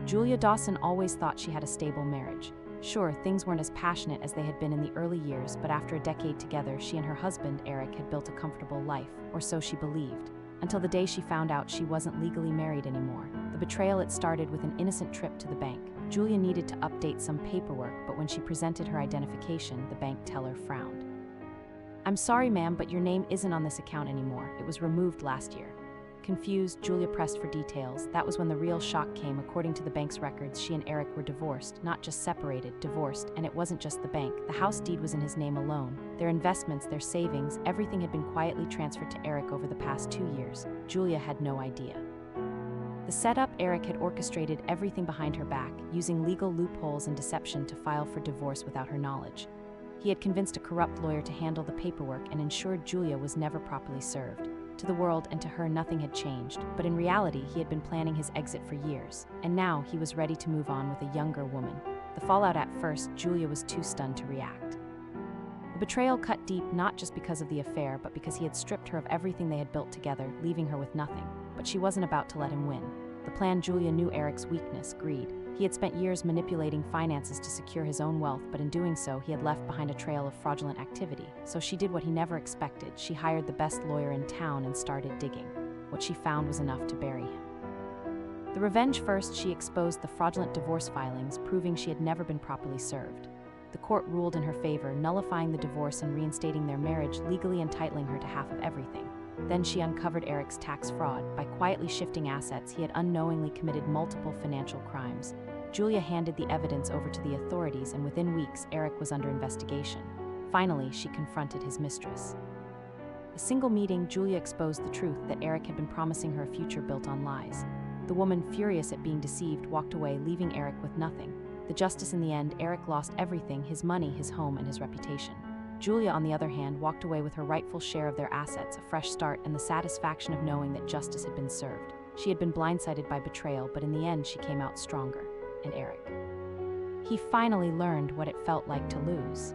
Julia Dawson always thought she had a stable marriage. Sure, things weren't as passionate as they had been in the early years, but after a decade together, she and her husband, Eric, had built a comfortable life, or so she believed, until the day she found out she wasn't legally married anymore. The betrayal, it started with an innocent trip to the bank. Julia needed to update some paperwork, but when she presented her identification, the bank teller frowned. "I'm sorry, ma'am, but your name isn't on this account anymore. It was removed last year." Confused, Julia pressed for details. That was when the real shock came. According to the bank's records, she and Eric were divorced, not just separated, divorced, and it wasn't just the bank. The house deed was in his name alone. Their investments, their savings, everything had been quietly transferred to Eric over the past 2 years. Julia had no idea. The setup, Eric had orchestrated everything behind her back, using legal loopholes and deception to file for divorce without her knowledge. He had convinced a corrupt lawyer to handle the paperwork and ensured Julia was never properly served. To the world and to her, nothing had changed, but in reality, he had been planning his exit for years, and now he was ready to move on with a younger woman. The fallout at first, Julia was too stunned to react. The betrayal cut deep, not just because of the affair, but because he had stripped her of everything they had built together, leaving her with nothing. But she wasn't about to let him win. The plan, Julia knew Eric's weakness, greed. He had spent years manipulating finances to secure his own wealth, but in doing so, he had left behind a trail of fraudulent activity. So she did what he never expected. She hired the best lawyer in town and started digging. What she found was enough to bury him. The revenge first, she exposed the fraudulent divorce filings, proving she had never been properly served. The court ruled in her favor, nullifying the divorce and reinstating their marriage, legally entitling her to half of everything. Then she uncovered Eric's tax fraud. By quietly shifting assets, he had unknowingly committed multiple financial crimes. Julia handed the evidence over to the authorities, and within weeks, Eric was under investigation. Finally, she confronted his mistress. A single meeting, Julia exposed the truth that Eric had been promising her a future built on lies. The woman, furious at being deceived, walked away, leaving Eric with nothing. The justice in the end, Eric lost everything: his money, his home, and his reputation. Julia, on the other hand, walked away with her rightful share of their assets, a fresh start, and the satisfaction of knowing that justice had been served. She had been blindsided by betrayal, but in the end, she came out stronger. And Eric. He finally learned what it felt like to lose.